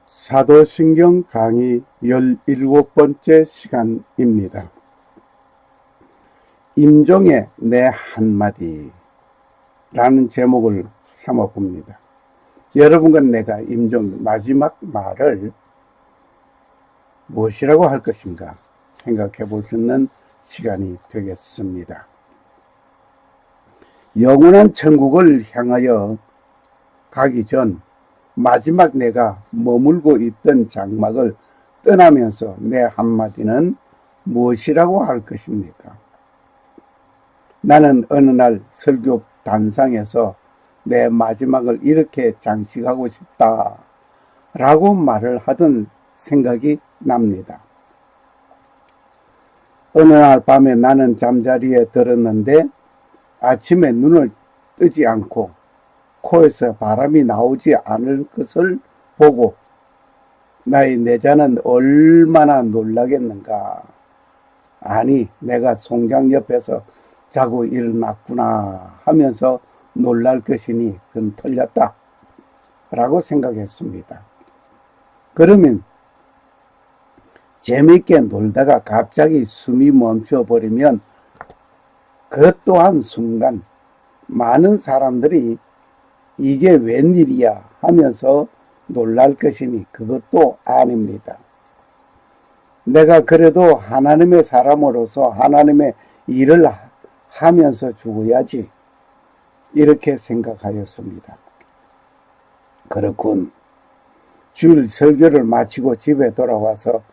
사도신경 강의 17번째 시간입니다. 임종의 내 한마디 라는 제목을 삼아 봅니다. 여러분과 내가 임종 마지막 말을 무엇이라고 할 것인가 생각해 볼 수 있는 시간이 되겠습니다. 영원한 천국을 향하여 가기 전 마지막 내가 머물고 있던 장막을 떠나면서 내 한마디는 무엇이라고 할 것입니까? 나는 어느 날 설교 단상에서 내 마지막을 이렇게 장식하고 싶다 라고 말을 하던 생각이 납니다. 어느 날 밤에 나는 잠자리에 들었는데 아침에 눈을 뜨지 않고 코에서 바람이 나오지 않을 것을 보고 나의 내자는 얼마나 놀라겠는가. 아니, 내가 송장 옆에서 자고 일어났구나 하면서 놀랄 것이니 그건 틀렸다 라고 생각했습니다. 그러면 재미있게 놀다가 갑자기 숨이 멈춰버리면 그 또한 순간 많은 사람들이 이게 웬일이야 하면서 놀랄 것이니 그것도 아닙니다. 내가 그래도 하나님의 사람으로서 하나님의 일을 하면서 죽어야지 이렇게 생각하였습니다. 그렇군. 주일 설교를 마치고 집에 돌아와서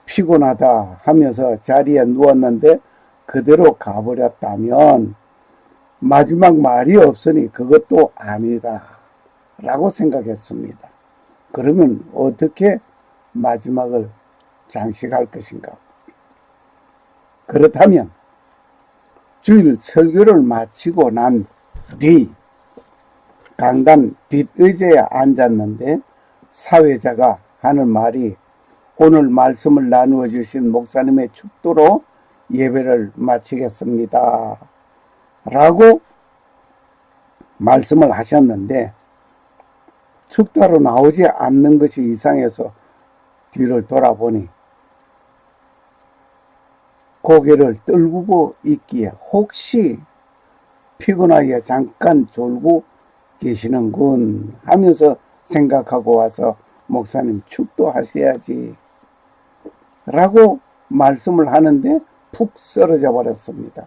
피곤하다 하면서 자리에 누웠는데 그대로 가버렸다면 마지막 말이 없으니 그것도 아니다 라고 생각했습니다. 그러면 어떻게 마지막을 장식할 것인가? 그렇다면 주일 설교를 마치고 난 뒤 강단 뒷의자에 앉았는데 사회자가 하는 말이 오늘 말씀을 나누어 주신 목사님의 축도로 예배를 마치겠습니다 라고 말씀을 하셨는데 축도로 나오지 않는 것이 이상해서 뒤를 돌아보니 고개를 떨구고 있기에 혹시 피곤하게 잠깐 졸고 계시는군 하면서 생각하고 와서 목사님 축도하셔야지 라고 말씀을 하는데 푹 쓰러져 버렸습니다.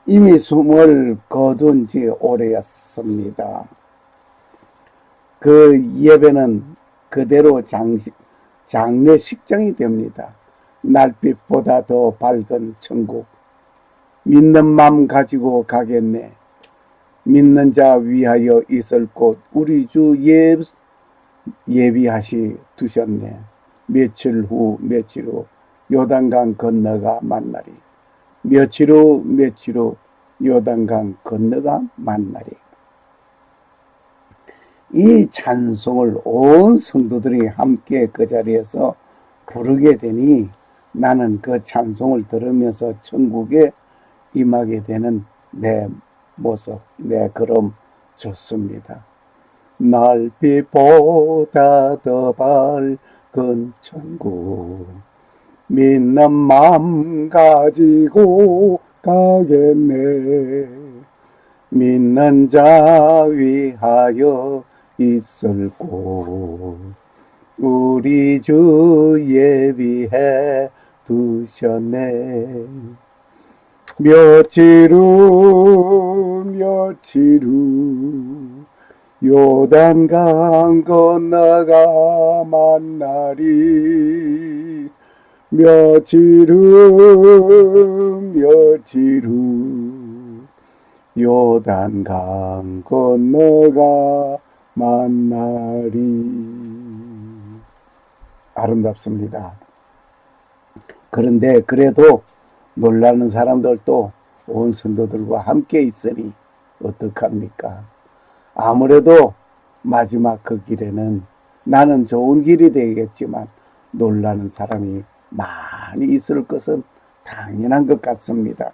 이미 숨을 거둔 지 오래였습니다. 그 예배는 그대로 장례식장이 됩니다. 날빛보다 더 밝은 천국. 믿는 마음 가지고 가겠네. 믿는 자 위하여 있을 곳 우리 주 예비하시 두셨네. 며칠 후 요단강 건너가 만나리. 며칠 후 요단강 건너가 만나리. 이 찬송을 온 성도들이 함께 그 자리에서 부르게 되니 나는 그 찬송을 들으면서 천국에 임하게 되는 내 모습, 내 걸음 좋습니다. 날빛보다 더 밝은 천국 믿는 마음 가지고 가겠네. 믿는 자 위하여 있을 곳 우리 주 예비해 두셨네. 며칠 후 요단강 건너가 만나리. 며칠 후 요단강 건너가 만나리. 아름답습니다. 그런데 그래도 놀라는 사람들도 온 성도들과 함께 있으니 어떡합니까? 아무래도 마지막 그 길에는 나는 좋은 길이 되겠지만 놀라는 사람이 많이 있을 것은 당연한 것 같습니다.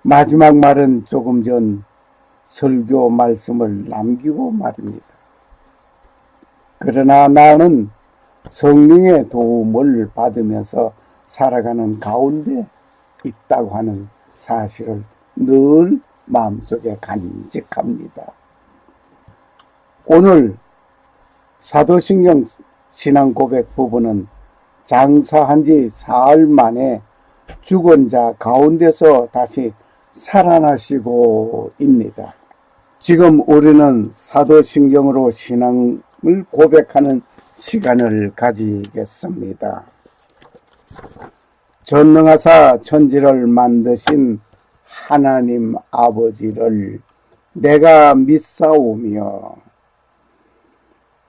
마지막 말은 조금 전 설교 말씀을 남기고 말입니다. 그러나 나는 성령의 도움을 받으면서 살아가는 가운데 있다고 하는 사실을 늘 마음속에 간직합니다. 오늘 사도신경 신앙고백 부분은 장사한 지 사흘 만에 죽은 자 가운데서 다시 살아나시고 입니다. 지금 우리는 사도신경으로 신앙을 고백하는 시간을 가지겠습니다. 전능하사 천지를 만드신 하나님 아버지를 내가 믿사오며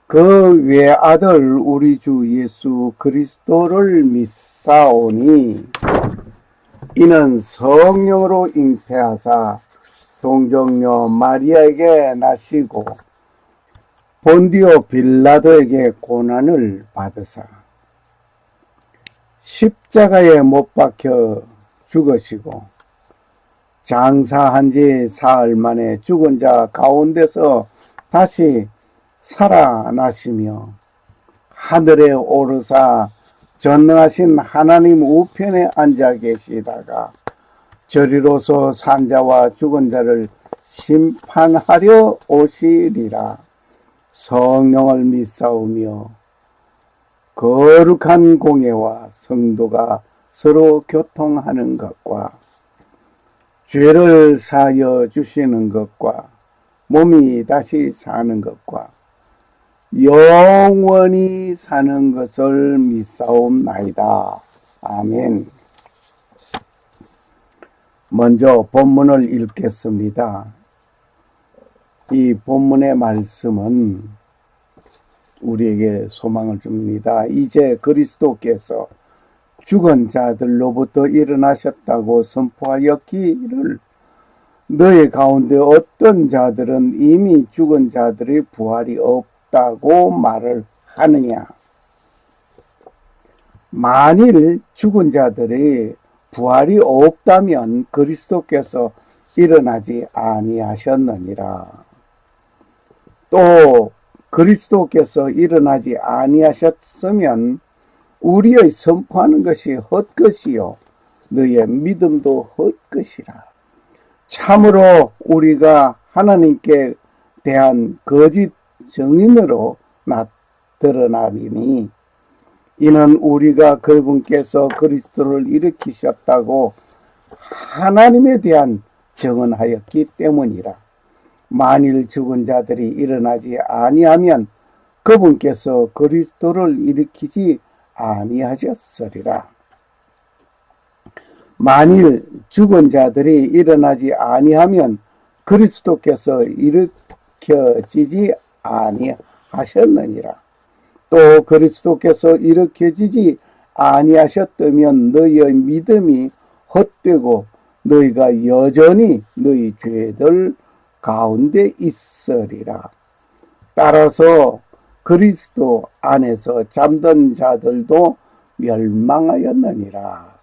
그 외아들 우리 주 예수 그리스도를 믿사오니 이는 성령으로 잉태하사 동정녀 마리아에게 나시고 본디오 빌라도에게 고난을 받으사 십자가에 못 박혀 죽으시고 장사한 지 사흘 만에 죽은 자 가운데서 다시 살아나시며 하늘에 오르사 전능하신 하나님 우편에 앉아 계시다가 저리로서 산자와 죽은 자를 심판하려 오시리라. 성령을 믿사오며 거룩한 공예와 성도가 서로 교통하는 것과 죄를 사하여 주시는 것과 몸이 다시 사는 것과 영원히 사는 것을 믿사옵나이다. 아멘. 먼저 본문을 읽겠습니다. 이 본문의 말씀은 우리에게 소망을 줍니다. 이제 그리스도께서 죽은 자들로부터 일어나셨다고 선포하였기를 너희 가운데 어떤 자들은 이미 죽은 자들의 부활이 없다고 말을 하느냐. 만일 죽은 자들의 부활이 없다면 그리스도께서 일어나지 아니하셨느니라. 또 그리스도께서 일어나지 아니하셨으면 우리의 선포하는 것이 헛것이요 너희의 믿음도 헛것이라. 참으로 우리가 하나님께 대한 거짓 증인으로 드러나리니 이는 우리가 그분께서 그리스도를 일으키셨다고 하나님에 대한 증언하였기 때문이라. 만일 죽은 자들이 일어나지 아니하면 그분께서 그리스도를 일으키지 아니하셨으리라. 만일 죽은 자들이 일어나지 아니하면 그리스도께서 일으켜지지 아니하셨느니라. 또 그리스도께서 일으켜지지 아니하셨다면 너희의 믿음이 헛되고 너희가 여전히 너희 죄들 가운데 있으리라. 따라서 그리스도 안에서 잠든 자들도 멸망하였느니라.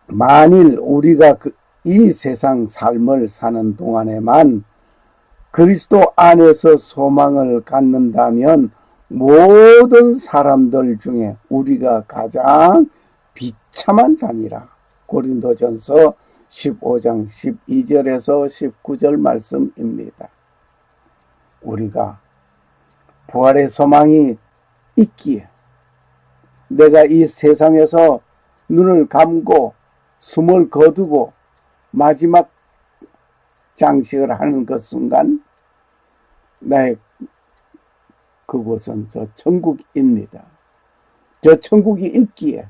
만일 우리가 이 세상 삶을 사는 동안에만 그리스도 안에서 소망을 갖는다면 모든 사람들 중에 우리가 가장 비참한 자니라. 고린도전서 15장 12절에서 19절 말씀입니다. 우리가 부활의 소망이 있기에 내가 이 세상에서 눈을 감고 숨을 거두고 마지막 장식을 하는 그 순간 나의 그곳은 저 천국입니다. 저 천국이 있기에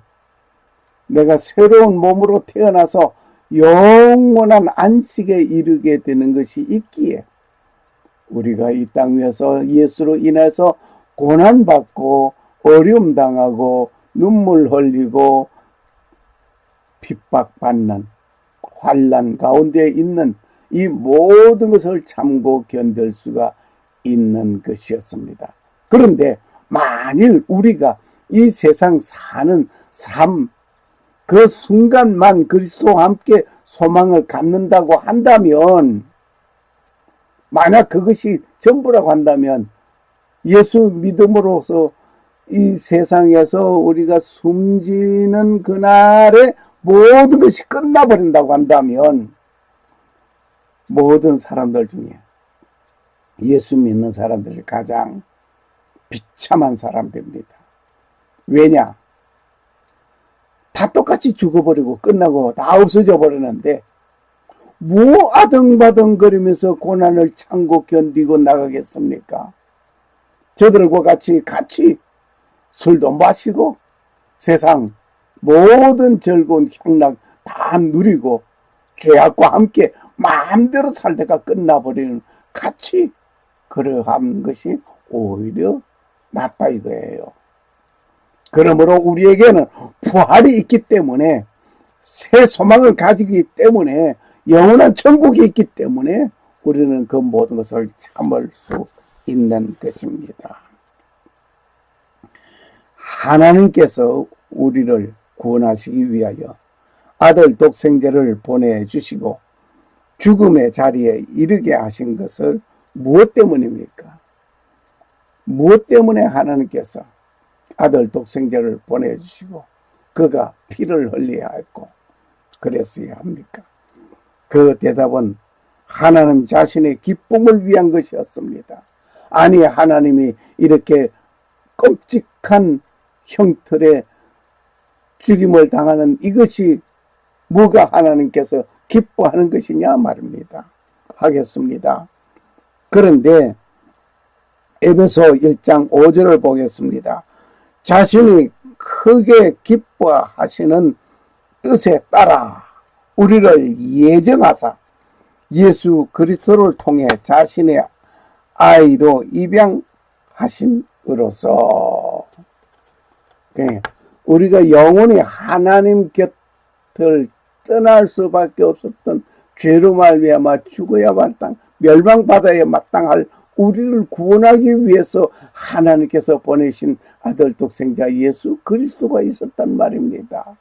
내가 새로운 몸으로 태어나서 영원한 안식에 이르게 되는 것이 있기에 우리가 이 땅 위에서 예수로 인해서 고난받고 어려움 당하고 눈물 흘리고 핍박받는 환난 가운데 있는 이 모든 것을 참고 견딜 수가 있는 것이었습니다. 그런데 만일 우리가 이 세상 사는 삶, 그 순간만 그리스도와 함께 소망을 갖는다고 한다면, 만약 그것이 전부라고 한다면 예수 믿음으로써 이 세상에서 우리가 숨지는 그날에 모든 것이 끝나버린다고 한다면 모든 사람들 중에 예수 믿는 사람들이 가장 비참한 사람들입니다. 왜냐? 다 똑같이 죽어버리고 끝나고 다 없어져 버리는데 뭐 아등바등거리면서 고난을 참고 견디고 나가겠습니까? 저들과 같이 술도 마시고 세상 모든 즐거운 향락 다 누리고 죄악과 함께 마음대로 살다가 끝나버리는 같이 그러한 것이 오히려 낫다 이거예요. 그러므로 우리에게는 부활이 있기 때문에 새 소망을 가지기 때문에 영원한 천국이 있기 때문에 우리는 그 모든 것을 참을 수 있는 것입니다. 하나님께서 우리를 구원하시기 위하여 아들 독생자를 보내주시고 죽음의 자리에 이르게 하신 것을 무엇 때문입니까? 무엇 때문에 하나님께서 아들 독생자를 보내주시고 그가 피를 흘려야 했고 그랬어야 합니까? 그 대답은 하나님 자신의 기쁨을 위한 것이었습니다. 아니 하나님이 이렇게 끔찍한 형틀의 죽임을 당하는 이것이 뭐가 하나님께서 기뻐하는 것이냐 말입니다. 하겠습니다. 그런데 에베소 1장 5절을 보겠습니다. 자신이 크게 기뻐하시는 뜻에 따라 우리를 예정하사 예수 그리스도를 통해 자신의 아이로 입양하심으로써 우리가 영원히 하나님 곁을 떠날 수밖에 없었던 죄로 말미암아 죽어야 마땅 멸망받아야 마땅할 우리를 구원하기 위해서 하나님께서 보내신 아들 독생자 예수 그리스도가 있었단 말입니다.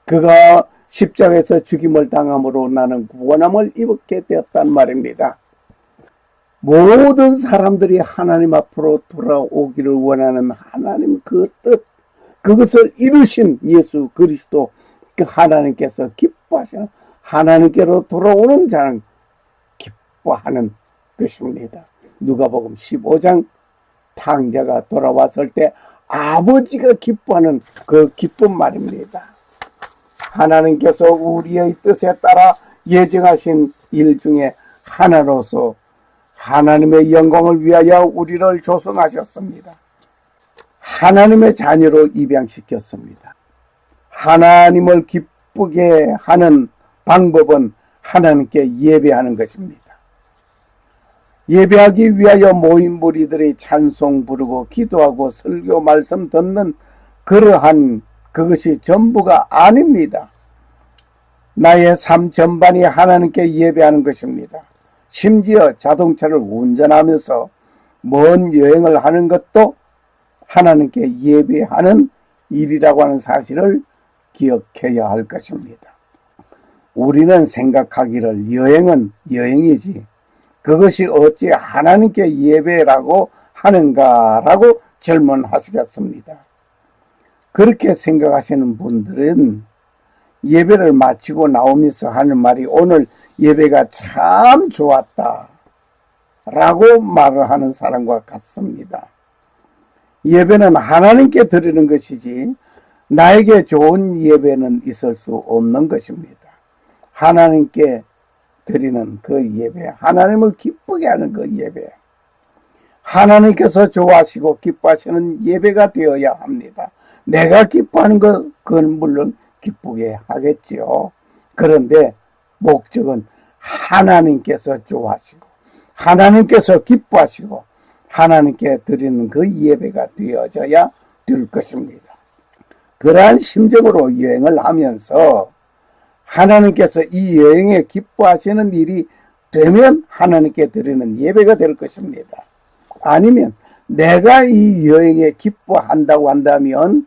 그가 십자가에서 죽임을 당함으로 나는 구원함을 입게 되었단 말입니다. 모든 사람들이 하나님 앞으로 돌아오기를 원하는 하나님 그 뜻, 그것을 이루신 예수 그리스도 그 하나님께서 기뻐하시는 하나님께로 돌아오는 자는 기뻐하는 것입니다. 누가복음 15장 탕자가 돌아왔을 때 아버지가 기뻐하는 그 기쁜 말입니다. 하나님께서 우리의 뜻에 따라 예정하신 일 중에 하나로서 하나님의 영광을 위하여 우리를 조성하셨습니다. 하나님의 자녀로 입양시켰습니다. 하나님을 기쁘게 하는 방법은 하나님께 예배하는 것입니다. 예배하기 위하여 모인 무리들이 찬송 부르고 기도하고 설교 말씀 듣는 그러한 그것이 전부가 아닙니다. 나의 삶 전반이 하나님께 예배하는 것입니다. 심지어 자동차를 운전하면서 먼 여행을 하는 것도 하나님께 예배하는 일이라고 하는 사실을 기억해야 할 것입니다. 우리는 생각하기를 여행은 여행이지 그것이 어찌 하나님께 예배라고 하는가라고 질문하시겠습니다. 그렇게 생각하시는 분들은 예배를 마치고 나오면서 하는 말이 오늘 예배가 참 좋았다 라고 말을 하는 사람과 같습니다. 예배는 하나님께 드리는 것이지 나에게 좋은 예배는 있을 수 없는 것입니다. 하나님께 드리는 그 예배, 하나님을 기쁘게 하는 그 예배, 하나님께서 좋아하시고 기뻐하시는 예배가 되어야 합니다. 내가 기뻐하는 그건 물론 기쁘게 하겠지요. 그런데 목적은 하나님께서 좋아하시고 하나님께서 기뻐하시고 하나님께 드리는 그 예배가 되어져야 될 것입니다. 그러한 심정으로 여행을 하면서 하나님께서 이 여행에 기뻐하시는 일이 되면 하나님께 드리는 예배가 될 것입니다. 아니면 내가 이 여행에 기뻐한다고 한다면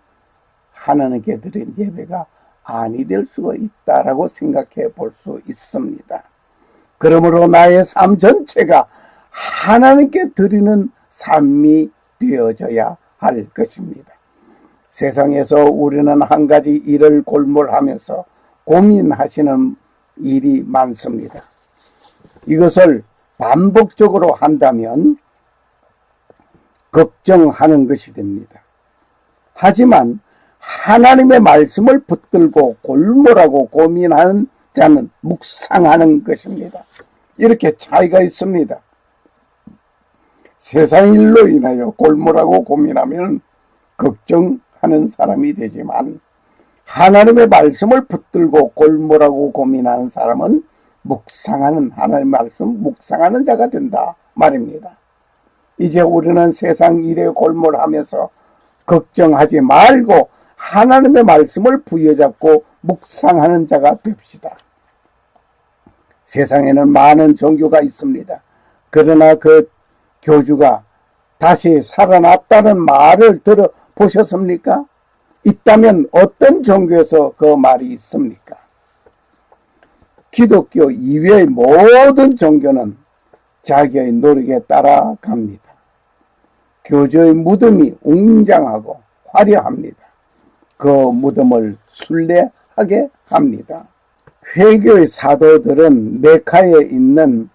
하나님께 드린 예배가 아니 될 수가 있다라고 생각해 볼 수 있습니다. 그러므로 나의 삶 전체가 하나님께 드리는 삶이 되어져야 할 것입니다. 세상에서 우리는 한 가지 일을 골몰하면서 고민하시는 일이 많습니다. 이것을 반복적으로 한다면 걱정하는 것이 됩니다. 하지만 하나님의 말씀을 붙들고 골몰하고 고민하는 자는 묵상하는 것입니다. 이렇게 차이가 있습니다. 세상 일로 인하여 골몰하고 고민하면 걱정하는 사람이 되지만 하나님의 말씀을 붙들고 골몰하고 고민하는 사람은 묵상하는, 하나님의 말씀 묵상하는 자가 된다 말입니다. 이제 우리는 세상 일에 골몰하면서 걱정하지 말고 하나님의 말씀을 부여잡고 묵상하는 자가 됩시다. 세상에는 많은 종교가 있습니다. 그러나 그 교주가 다시 살아났다는 말을 들어보셨습니까? 있다면 어떤 종교에서 그 말이 있습니까? 기독교 이외의 모든 종교는 자기의 노력에 따라갑니다. 교주의 무덤이 웅장하고 화려합니다. 그 무덤을 순례하게 합니다. 회교의 사도들은 메카에 있는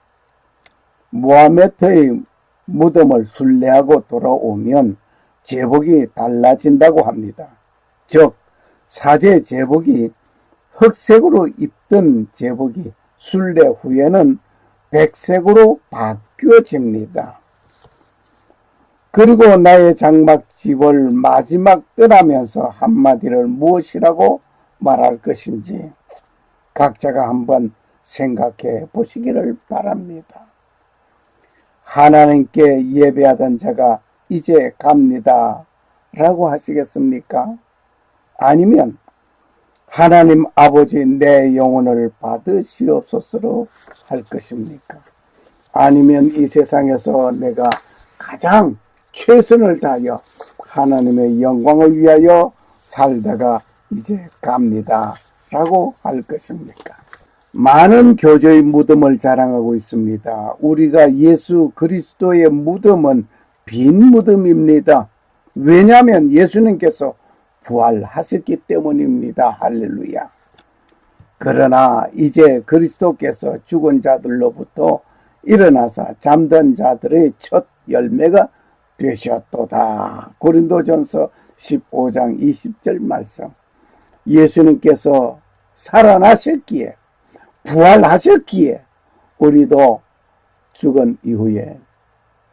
무하메드의 무덤을 순례하고 돌아오면 제복이 달라진다고 합니다. 즉 사제 제복이 흑색으로 입던 제복이 순례 후에는 백색으로 바뀌어집니다. 그리고 나의 장막집을 마지막 떠나면서 한마디를 무엇이라고 말할 것인지 각자가 한번 생각해 보시기를 바랍니다. 하나님께 예배하던 자가 이제 갑니다 라고 하시겠습니까? 아니면 하나님 아버지 내 영혼을 받으시옵소서로 할 것입니까? 아니면 이 세상에서 내가 가장 최선을 다하여 하나님의 영광을 위하여 살다가 이제 갑니다 라고 할 것입니까? 많은 교주의 무덤을 자랑하고 있습니다. 우리가 예수 그리스도의 무덤은 빈 무덤입니다. 왜냐하면 예수님께서 부활하셨기 때문입니다. 할렐루야. 그러나 이제 그리스도께서 죽은 자들로부터 일어나서 잠든 자들의 첫 열매가 되셨도다. 고린도전서 15장 20절 말씀. 예수님께서 살아나셨기에 부활하셨기에 우리도 죽은 이후에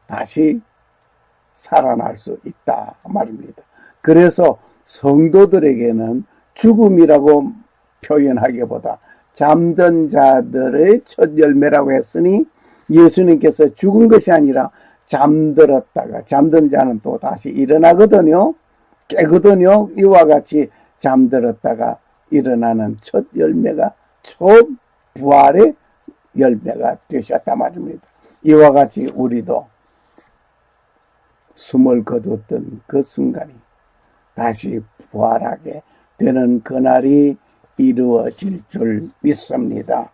다시 살아날 수 있다 말입니다. 그래서 성도들에게는 죽음이라고 표현하기보다 잠든 자들의 첫 열매라고 했으니 예수님께서 죽은 것이 아니라 잠들었다가 잠든 자는 또 다시 일어나거든요. 깨거든요. 이와 같이 잠들었다가 일어나는 첫 열매가 첫 부활의 열매가 되셨단 말입니다. 이와 같이 우리도 숨을 거뒀던 그 순간이 다시 부활하게 되는 그날이 이루어질 줄 믿습니다.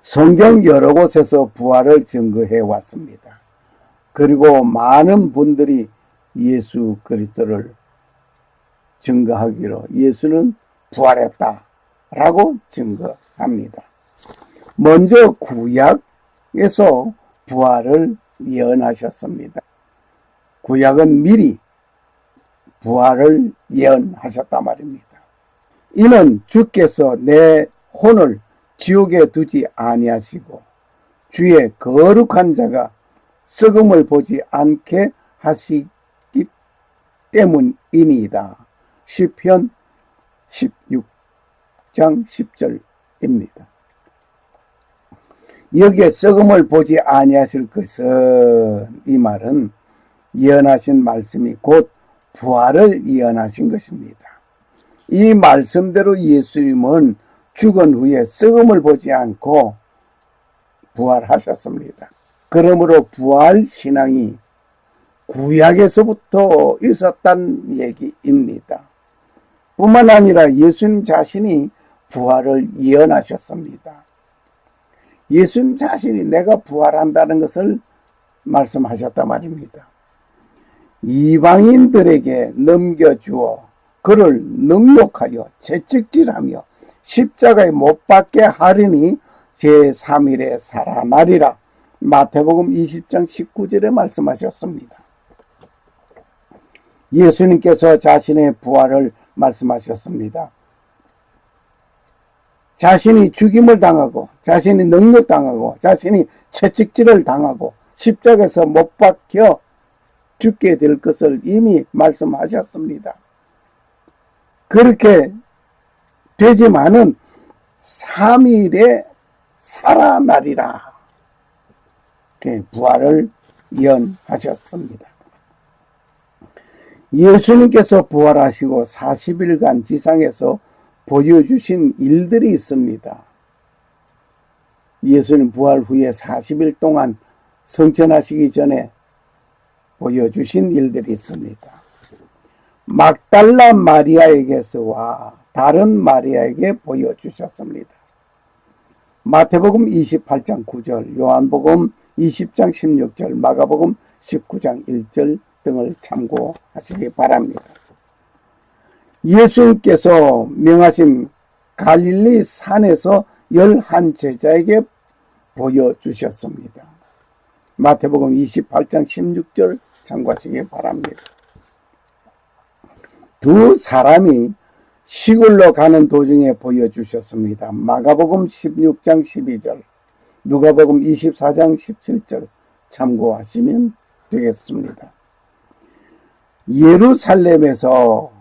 성경 여러 곳에서 부활을 증거해 왔습니다. 그리고 많은 분들이 예수 그리스도를 증거하기로 예수는 부활했다라고 증거합니다. 먼저 구약에서 부활을 예언하셨습니다. 구약은 미리 부활을 예언하셨단 말입니다. 이는 주께서 내 혼을 지옥에 두지 아니하시고 주의 거룩한 자가 썩음을 보지 않게 하시기 때문이니이다. 시편 16장 10절입니다. 여기에 썩음을 보지 아니하실 것은 이 말은 예언하신 말씀이 곧 부활을 예언하신 것입니다. 이 말씀대로 예수님은 죽은 후에 썩음을 보지 않고 부활하셨습니다. 그러므로 부활 신앙이 구약에서부터 있었단 얘기입니다. 뿐만 아니라 예수님 자신이 부활을 예언하셨습니다. 예수님 자신이 내가 부활한다는 것을 말씀하셨단 말입니다. 이방인들에게 넘겨주어 그를 능욕하여 채찍질하며 십자가에 못 박게 하리니 제3일에 살아나리라. 마태복음 20장 19절에 말씀하셨습니다. 예수님께서 자신의 부활을 말씀하셨습니다. 자신이 죽임을 당하고 자신이 능욕당하고 자신이 채찍질을 당하고 십자가에서 못 박혀 죽게 될 것을 이미 말씀하셨습니다. 그렇게 되지만은 3일에 살아나리라. 부활을 예언하셨습니다. 예수님께서 부활하시고 40일간 지상에서 보여주신 일들이 있습니다. 예수님 부활 후에 40일 동안 성천하시기 전에 보여주신 일들이 있습니다. 막달라 마리아에게서와 다른 마리아에게 보여주셨습니다. 마태복음 28장 9절, 요한복음 20장 16절, 마가복음 19장 1절 등을 참고하시기 바랍니다. 예수님께서 명하신 갈릴리 산에서 11 제자에게 보여주셨습니다. 마태복음 28장 16절 참고하시기 바랍니다. 두 사람이 시골로 가는 도중에 보여주셨습니다. 마가복음 16장 12절, 누가복음 24장 17절 참고하시면 되겠습니다. 예루살렘에서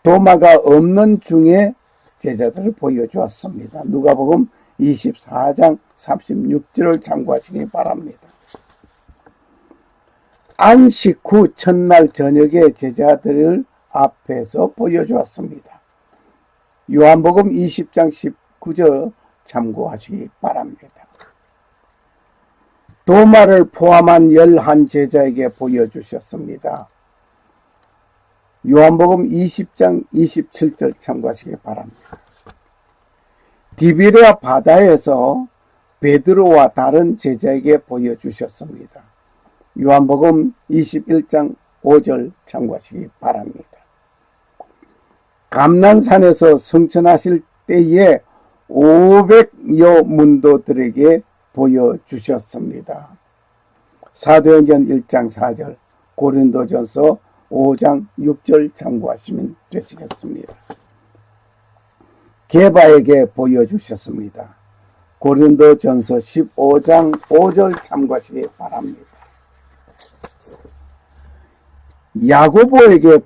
도마가 없는 중에 제자들을 보여주었습니다. 누가복음 24장 36절을 참고하시기 바랍니다. 안식 후 첫날 저녁에 제자들을 앞에서 보여주었습니다. 요한복음 20장 19절 참고하시기 바랍니다. 도마를 포함한 11 제자에게 보여주셨습니다. 요한복음 20장 27절 참고하시기 바랍니다. 디베랴 바다에서 베드로와 다른 제자에게 보여주셨습니다. 요한복음 21장 5절 참고하시기 바랍니다. 감난산에서 성천하실 때에 500여 문도들에게 보여주셨습니다. 사도행전 1장 4절, 고린도전서 5장 6절 참고하시면 되시겠습니다. 게바에게 보여주셨습니다. 고린도전서 15장 5절 참고하시기 바랍니다. 야고보에게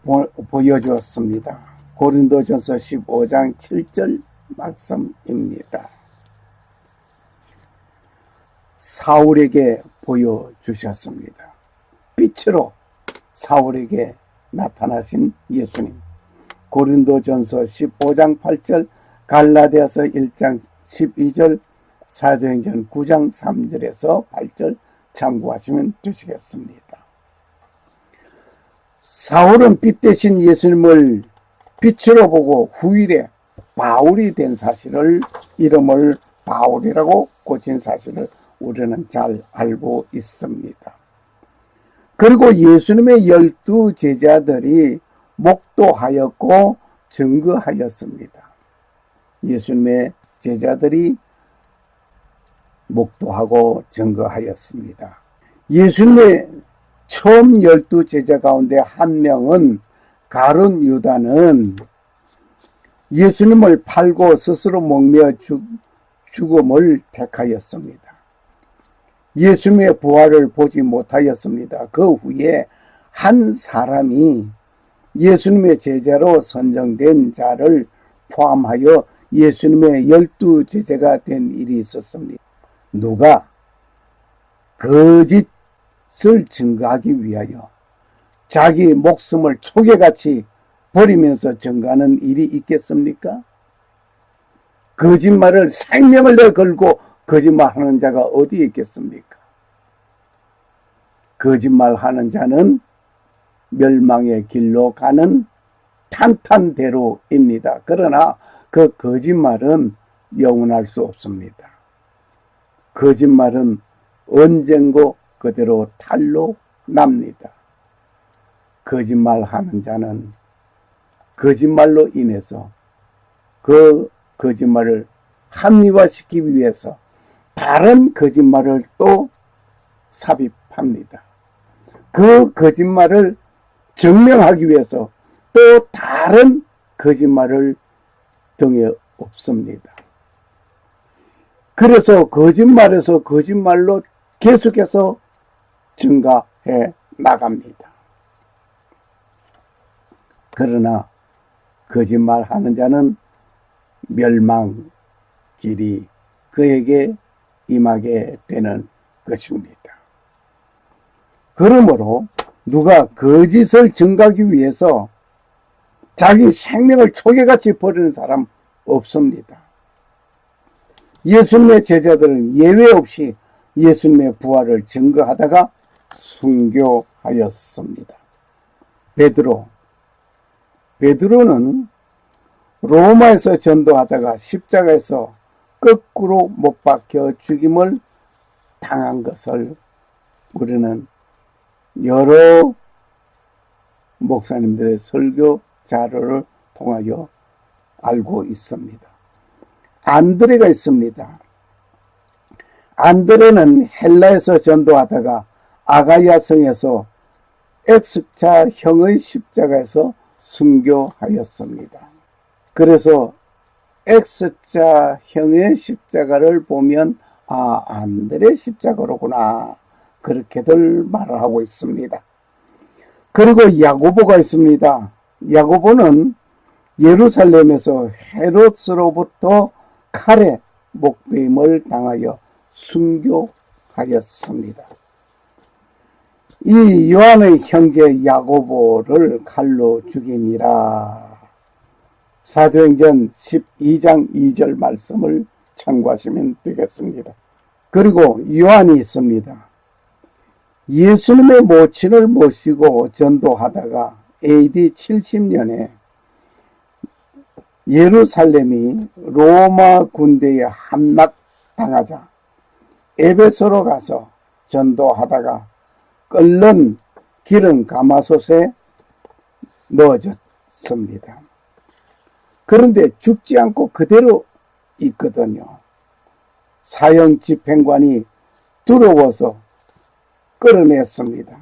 보여주었습니다. 고린도전서 15장 7절 말씀입니다. 사울에게 보여주셨습니다. 빛으로 사울에게 나타나신 예수님. 고린도전서 15장 8절, 갈라디아서 1장 12절, 사도행전 9장 3절에서 8절 참고하시면 되시겠습니다. 사울은 빛 대신 예수님을 빛으로 보고 후일에 바울이 된 사실을, 이름을 바울이라고 고친 사실을 우리는 잘 알고 있습니다. 그리고 예수님의 12 제자들이 목도하였고 증거하였습니다. 예수님의 제자들이 목도하고 증거하였습니다. 예수님의 처음 12 제자 가운데 한 명은 가룟 유다는 예수님을 팔고 스스로 목매어 죽음을 택하였습니다. 예수님의 부활을 보지 못하였습니다. 그 후에 한 사람이 예수님의 제자로 선정된 자를 포함하여 예수님의 12 제자가 된 일이 있었습니다. 누가 거짓을 증거하기 위하여 자기 목숨을 초계같이 버리면서 증거하는 일이 있겠습니까? 거짓말을 생명을 내 걸고 거짓말하는 자가 어디에 있겠습니까? 거짓말하는 자는 멸망의 길로 가는 탄탄대로입니다. 그러나 그 거짓말은 영원할 수 없습니다. 거짓말은 언젠고 그대로 탈로 납니다. 거짓말하는 자는 거짓말로 인해서 그 거짓말을 합리화시키기 위해서 다른 거짓말을 또 삽입합니다. 그 거짓말을 증명하기 위해서 또 다른 거짓말을 등에 업습니다. 그래서 거짓말에서 거짓말로 계속해서 증가해 나갑니다. 그러나 거짓말하는 자는 멸망길이 그에게 임하게 되는 것입니다. 그러므로 누가 거짓을 증가하기 위해서 자기 생명을 초계같이 버리는 사람 없습니다. 예수님의 제자들은 예외 없이 예수님의 부활을 증거하다가 순교하였습니다. 베드로는 로마에서 전도하다가 십자가에서 거꾸로 못 박혀 죽임을 당한 것을 우리는 여러 목사님들의 설교 자료를 통하여 알고 있습니다. 안드레가 있습니다. 안드레는 헬라에서 전도하다가 아가야 성에서 X자 형의 십자가에서 순교하였습니다. 그래서 X자 형의 십자가를 보면 안드레 십자가로구나 그렇게들 말을 하고 있습니다. 그리고 야고보가 있습니다. 야고보는 예루살렘에서 헤롯으로부터 칼에 목베임을 당하여 순교하였습니다. 이 요한의 형제 야고보를 칼로 죽이니라. 사도행전 12장 2절 말씀을 참고하시면 되겠습니다. 그리고 요한이 있습니다. 예수님의 모친을 모시고 전도하다가 AD 70년에 예루살렘이 로마 군대에 함락당하자 에베소로 가서 전도하다가 끓는 기름 가마솥에 넣어졌습니다. 그런데 죽지 않고 그대로 있거든요. 사형 집행관이 두려워서 끌어냈습니다.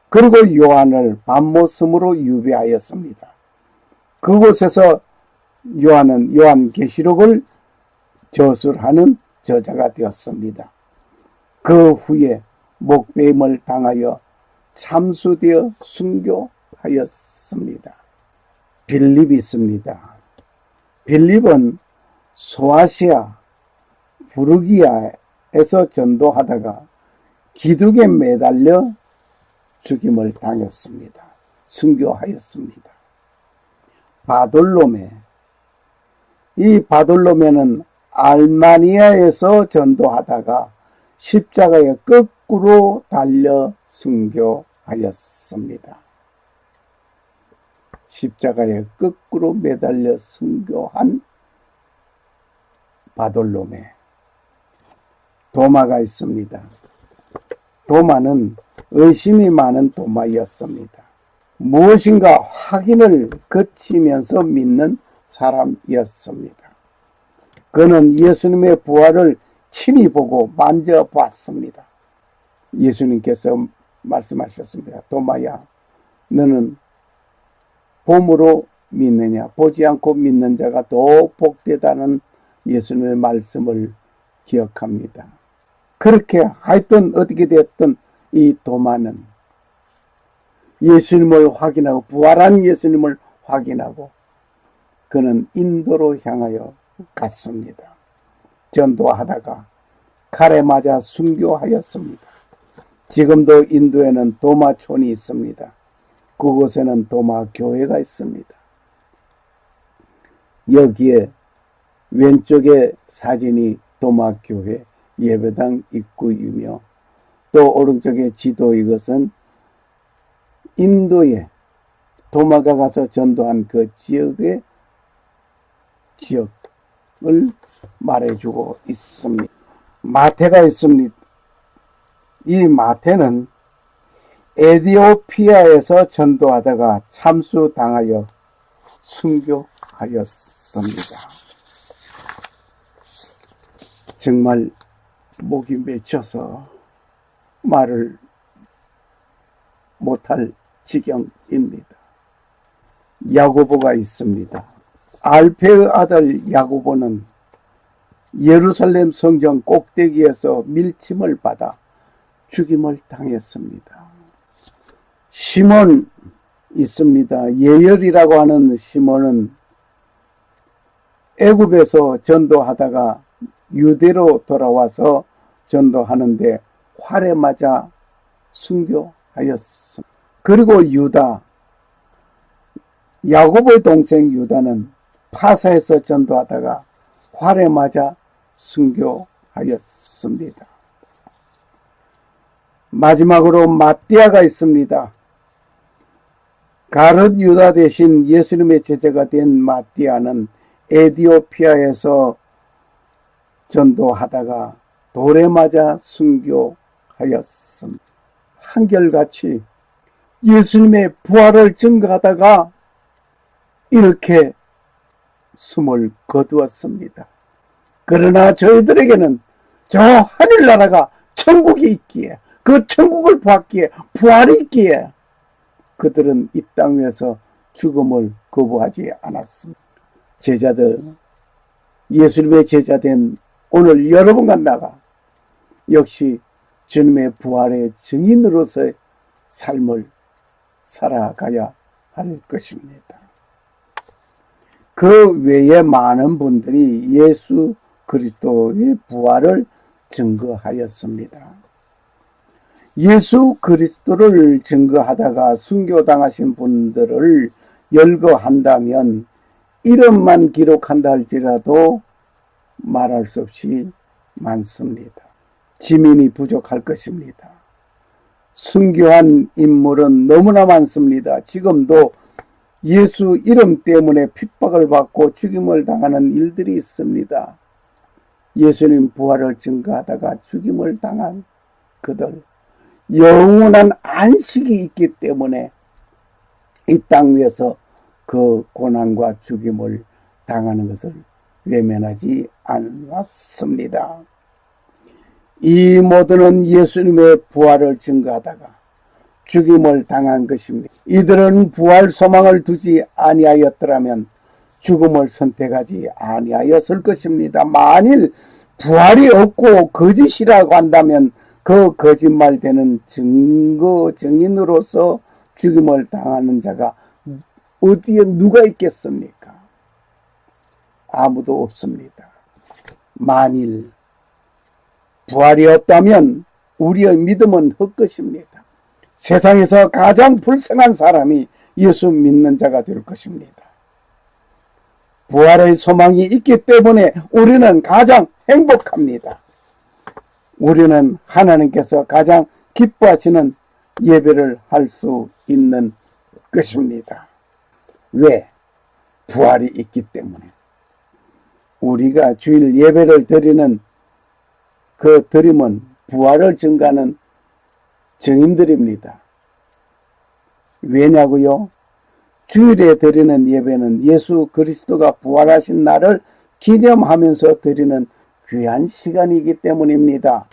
그리고 요한을 밤모섬으로 유배하였습니다. 그곳에서 요한은 요한계시록을 저술하는 저자가 되었습니다. 그 후에 목베임을 당하여 참수되어 순교하였습니다. 빌립이 있습니다. 빌립은 소아시아 부르기아에서 전도하다가 기둥에 매달려 죽임을 당했습니다. 순교하였습니다. 이 바돌로메는 알마니아에서 전도하다가 십자가에 거꾸로 달려 순교하였습니다. 십자가에 거꾸로 매달려 순교한 바돌로메. 도마가 있습니다. 도마는 의심이 많은 도마였습니다. 무엇인가 확인을 거치면서 믿는 사람이었습니다. 그는 예수님의 부활을 친히 보고 만져봤습니다. 예수님께서 말씀하셨습니다. 도마야, 너는 봄으로 믿느냐? 보지 않고 믿는 자가 더 복되다는 예수님의 말씀을 기억합니다. 그렇게 하여튼 어떻게 되었든 이 도마는 예수님을 확인하고 부활한 예수님을 확인하고 그는 인도로 향하여 갔습니다. 전도하다가 칼에 맞아 순교하였습니다. 지금도 인도에는 도마촌이 있습니다. 그곳에는 도마 교회가 있습니다. 여기에 왼쪽에 사진이 도마 교회 예배당 입구이며 또 오른쪽에 지도 이것은 인도에 도마가 가서 전도한 그 지역을 말해주고 있습니다. 마태가 있습니다. 이 마태는 에디오피아에서 전도하다가 참수당하여 순교하였습니다. 정말 목이 맺혀서 말을 못할 지경입니다. 야고보가 있습니다. 알페의 아들 야고보는 예루살렘 성전 꼭대기에서 밀침을 받아 죽임을 당했습니다. 시몬 있습니다. 예열이라고 하는 시몬은 애굽에서 전도하다가 유대로 돌아와서 전도하는데 활에 맞아 순교하였습니다. 그리고 유다, 야고보의 동생 유다는 파사에서 전도하다가 활에 맞아 순교하였습니다. 마지막으로 마띠아가 있습니다. 가룟 유다 대신 예수님의 제자가 된 마띠아는 에디오피아에서 전도하다가 돌에 맞아 순교하였습니다. 한결같이 예수님의 부활을 증거하다가 이렇게 숨을 거두었습니다. 그러나 저희들에게는 저 하늘나라가 천국이 있기에, 그 천국을 보았기에, 부활이 있기에 그들은 이 땅 위에서 죽음을 거부하지 않았습니다. 제자들, 예수님의 제자된 오늘 여러분과 나가 역시 주님의 부활의 증인으로서의 삶을 살아가야 할 것입니다. 그 외에 많은 분들이 예수 그리스도의 부활을 증거하였습니다. 예수 그리스도를 증거하다가 순교당하신 분들을 열거한다면 이름만 기록한다 할지라도 말할 수 없이 많습니다. 지민이 부족할 것입니다. 순교한 인물은 너무나 많습니다. 지금도 예수 이름 때문에 핍박을 받고 죽임을 당하는 일들이 있습니다. 예수님 부활을 증거하다가 죽임을 당한 그들, 영원한 안식이 있기 때문에 이 땅 위에서 그 고난과 죽임을 당하는 것을 외면하지 않았습니다. 이 모두는 예수님의 부활을 증거하다가 죽임을 당한 것입니다. 이들은 부활 소망을 두지 아니하였더라면 죽음을 선택하지 아니하였을 것입니다. 만일 부활이 없고 거짓이라고 한다면 그 거짓말되는 증거 증인으로서 죽임을 당하는 자가 어디에 누가 있겠습니까? 아무도 없습니다. 만일 부활이 없다면 우리의 믿음은 헛것입니다. 세상에서 가장 불쌍한 사람이 예수 믿는 자가 될 것입니다. 부활의 소망이 있기 때문에 우리는 가장 행복합니다. 우리는 하나님께서 가장 기뻐하시는 예배를 할 수 있는 것입니다. 왜? 부활이 있기 때문에. 우리가 주일 예배를 드리는 그 드림은 부활을 증가하는 증인들입니다. 왜냐고요? 주일에 드리는 예배는 예수 그리스도가 부활하신 날을 기념하면서 드리는 귀한 시간이기 때문입니다.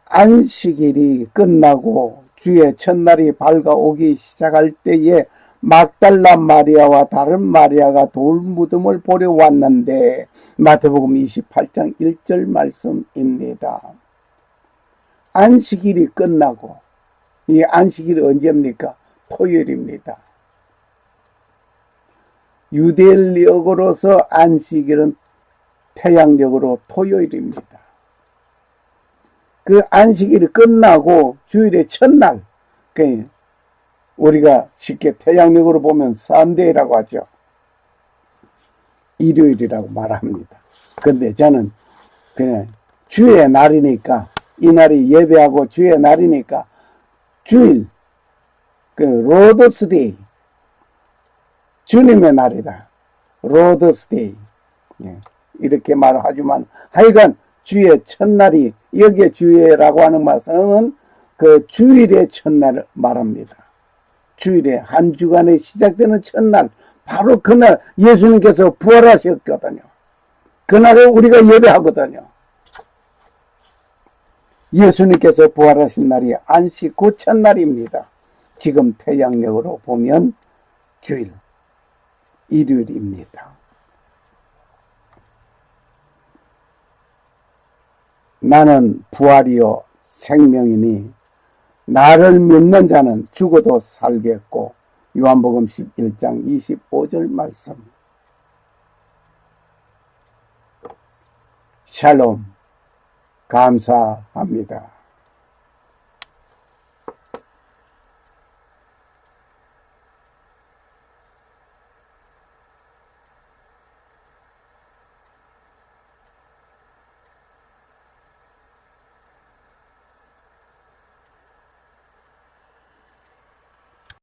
안식일이 끝나고 주의 첫날이 밝아오기 시작할 때에 막달라 마리아와 다른 마리아가 돌 무덤을 보러 왔는데 마태복음 28장 1절 말씀입니다. 안식일이 끝나고, 이 안식일이 언제입니까? 토요일입니다. 유대력으로서 안식일은 태양력으로 토요일입니다. 그 안식일이 끝나고 주일의 첫날, 우리가 쉽게 태양력으로 보면 썬데이라고 하죠. 일요일이라고 말합니다. 근데 저는 그냥 주의 날이니까, 이 날이 예배하고 주의 날이니까 주일, 로드스데이, 주님의 날이다. 로드스데이, 이렇게 말하지만 하여간 주의 첫날이, 여기에 주의라고 하는 말씀은 그 주일의 첫날을 말합니다. 주일에 한 주간에 시작되는 첫날, 바로 그날 예수님께서 부활하셨거든요. 그날에 우리가 예배하거든요. 예수님께서 부활하신 날이 안식 그 첫날입니다. 지금 태양력으로 보면 주일, 일요일입니다. 나는 부활이요 생명이니 나를 믿는 자는 죽어도 살겠고, 요한복음 11장 25절 말씀. 샬롬, 감사합니다.